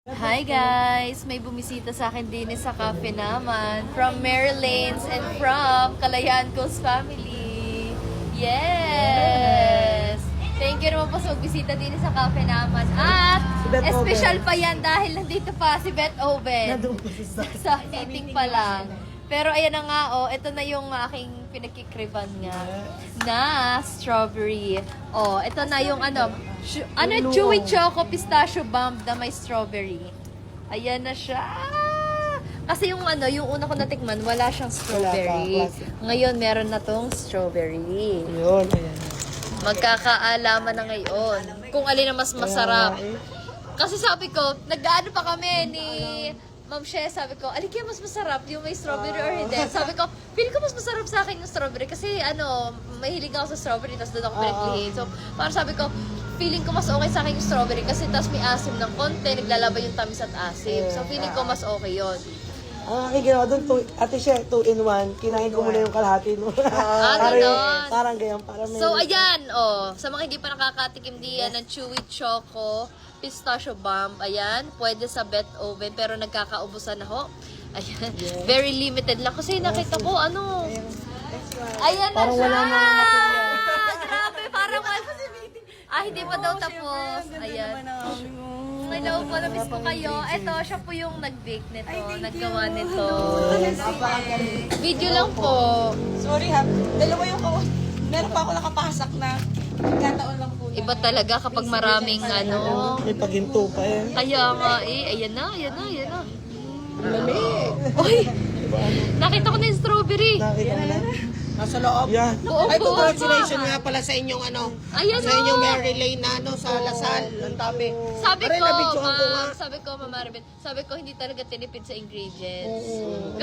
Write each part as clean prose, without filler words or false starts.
Hi guys! May bumisita sa akin din sa cafe naman from Mary Lanes and from Kalayaan Coast family. Yes! Thank you naman po sa magbisita din sa cafe naman. At special pa yan dahil nandito pa si Beth Oven. Sa meeting pa lang. Pero ayan na nga, oh, ito na yung aking pinagkikriban nga na strawberry. Oh, ito na yung chewy choco pistachio bomb na may strawberry. Ayan na siya. Kasi yung yung una ko natikman, wala siyang strawberry. Ngayon meron na tong strawberry. Yun, ayan. Magkakaalaman na ngayon kung alin ang mas masarap. Kasi sabi ko, nag-ano pa kami ni Ma'am She, sabi ko, alin kaya mas masarap, yung may strawberry or hindi? Sabi ko, feeling ko mas masarap sa akin yung strawberry kasi mahilig ako sa strawberry, tapos doon ako pinaglihin. So, parang sabi ko, feeling ko mas okay sa akin yung strawberry kasi tapos may asim ng konti, naglalaban yung tamis at asim. So, feeling ko mas okay yon. Ang aking ginawa doon, ate siya, 2-in-1. Kinain ko muna yung kalahati. No? Ganon. Parang ganyan. Parang may... So, ayan, sa mga hindi pa nakakatikim diyan ng chewy choco, pistachio bomb, ayan, pwede sa Beth Oven, pero nagkakaubusan na ho. Ayan, very limited lang. Kasi nakita ko, ayan na Parang siya! wala na Grabe, parang wala. Hindi pa daw tapos. Ayan. Hello po, na-miss ko kayo. Ito, siya po yung nag-bake nito, naggawa nito. Video lang po. Sorry ha, dalawa yung meron pa ako nakapasak na kataon lang po. Iba talaga kapag maraming May paghinto pa eh. Kaya nga ayan na. Lamig. Uy! Nakita ko na yung strawberry. Nakita mo na? Nasa loob. Yan. Buo Ay, po. congratulations nga pala sa inyong Ayan sa inyong Mary Lane na sa Lasal, ang tabi. Sabi Aray, ko, nabidyohan ko nga. Ma'am Maribel, sabi ko hindi talaga tinipid sa ingredients.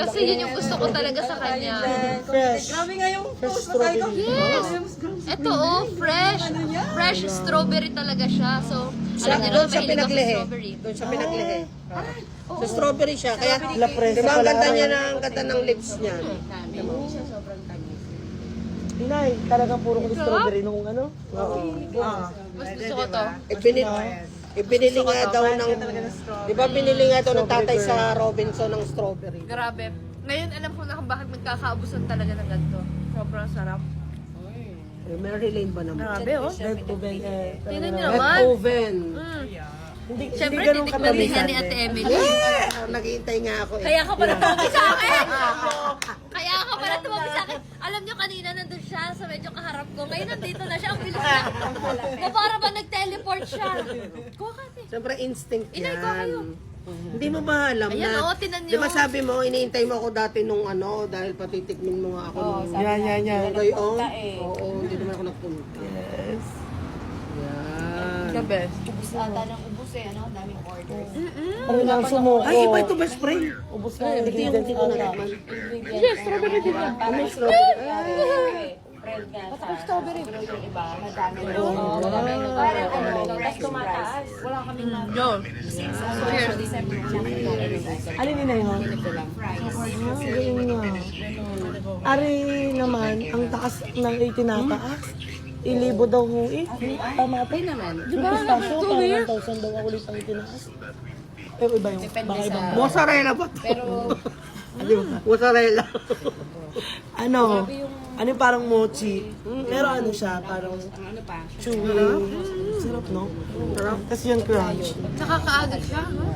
Kasi yun yung gusto ko talaga sa kanya. Fresh. Grabe nga yung Fresh post na tayo. Yes! Ito fresh. Fresh strawberry talaga siya. So, alam niyo Doon naman, siya mahilig ako sa pinaglihe. strawberry. Doon siya pinaglihe. Sa strawberry siya. Kaya, La presa diba ang pala. ganda niya ang ganda ng lips niya. Inay, talagang puro ko strawberry nung Oo. Mas gusto ko to. Ibinili nga daw ng, di ba binili nga daw ng tatay sa Robinson ng strawberry. Grabe. Ngayon, alam ko na kung bakit magkakaubusan talaga ng ganito. Sobrang sarap. Eh, Mary Lane ba naman? Grabe, oh. Red oven eh. Tingnan niyo Red naman. oven. Hindi Siyempre, ganun titikman din katamis. yan ni Ate Emily. Naghihintay nga ako eh. Kaya ka pala tumabi sa akin! Kaya ka pala tumabi sa akin. Alam niyo, kanina nandun siya sa medyo kaharap ko. Ngayon nandito na siya. Ang bilis na. Na para ba nag-teleport siya? Kuha ka, ate. Siyempre instinct yan. Inay, kuha kayo. Hindi mo ba alam Ayan, na, oo, tinan di niyo. ba sabi mo, iniintay mo ako dati nung dahil patitikmin mo nga ako nung Yan. gayon. Oo, hindi naman ako nagpunta. Yes. Yan. The best. Ubus ata ng ubus eh, daming orders. Ano lang sumuko. Ay, iba ito best friend. Ubus na yung Ito yung hindi ko natikman. Yes, strawberry din yan. Parang strawberry. Friend nga sa strawberry yung iba, madami rin. Parang tapos tumataas. Wala kaming Yo. Cheers. December Ano yun na yun? Ari naman, ang taas ng 18 nataas. Ilibo daw ho eh. Tama ito. Yung pistachio, parang 1,000 daw ako ulit ang itinaas. Pero iba yung, baka ibang Mozzarella ba ito? Pero Mozzarella. ano yung parang mochi. Pero ano siya, parang ano pa? chewy. Sarap, no? Sarap. Kasi yung crunch. Tsaka kaagad siya, no?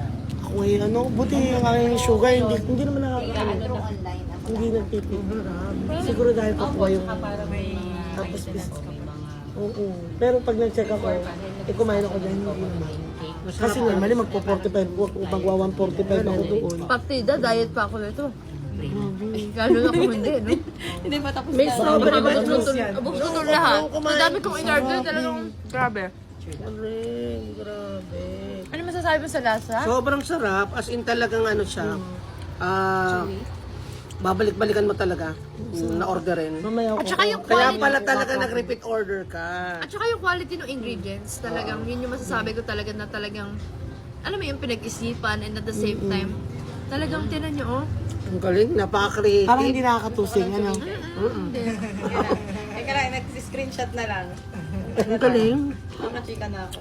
Ako eh, buti yung aking sugar, hindi naman nakakaano. Online ako. Hindi nagtipid. Siguro dahil pakuha yung tapos biscuit. Oo. Pero pag nag-check ako, kumain ako dyan, hindi naman. Kasi normally magpo-45 po, magwa 145 ako doon. Partida, diet pa ako nito. Gano'n ako hindi, no? Hindi pa tapos May strawberry ba ito? Abog tutol lahat. Ang dami kong in-order talagang grabe. Grabe. Ano masasabi mo sa lasa? Sobrang sarap, as in talagang siya. Babalik-balikan mo talaga na orderin. Mamaya ako. At saka yung Kaya quality, pala talaga nag-repeat order ka. at saka yung quality ng ingredients, talagang yun yung masasabi ko talaga na talagang, alam mo yung pinag-isipan and at the same time, talagang tinan nyo, Ang galing, napaka-creative. Parang hindi nakakatusing, ano? Teka lang, nag-screenshot na lang. Ang galing. Nakachika na ako.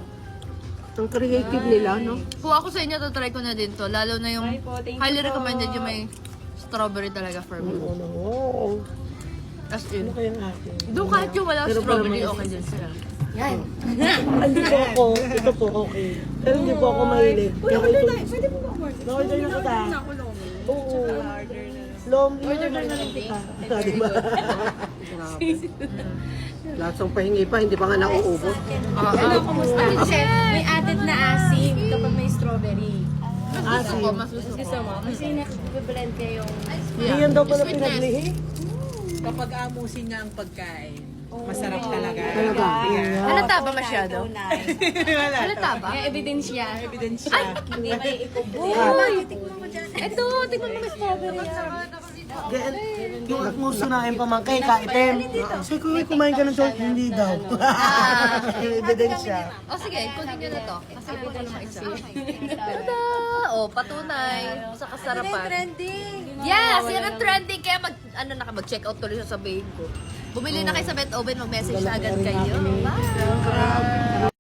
Ang creative nila, no? Kung ako sa inyo, try ko na din to. Lalo na yung highly recommended yung may strawberry talaga for me. Oo, oo. As in. Ano kaya ang akin? Doon kahit yung wala Pero strawberry, parang- okay din sila. Hindi po ako. Ito po, okay. Pero hindi po ako mahilig. Kaya ito. Pwede mo ba order? Na-order na kita. Ako lang. Oo. Order na lang kita. Diba? Lasang pahingi pa, hindi pa nga nauubos. Ano, kumusta? May added na asim kapag may strawberry. Asim. Ako, mas gusto Gusto ko. mo? Kasi nag-blend ka yung... Hindi yan daw pala Sweetness. pinaglihi. Kapag amusin niya ang pagkain, masarap talaga. Talaga. Halata ba masyado? Wala. Halata ba? May ebidensya. Ebidensya. Hindi may ikubo. Ito, tingnan mo may strawberry. Yung atmoso na yung pamangkay, kaitin. Sabi ko, kumain ka ng chocolate, hindi daw. Yung ebidensya. O sige, kunin nyo na to. Kasi hindi ko naman isa. Tada! O, patunay sa kasarapan. Trending. Yes! Yan ang trending. Kaya mag-check out tuloy sa sabihin ko. Bumili na kayo sa Bet Oven, mag-message na agad kayo. Bye!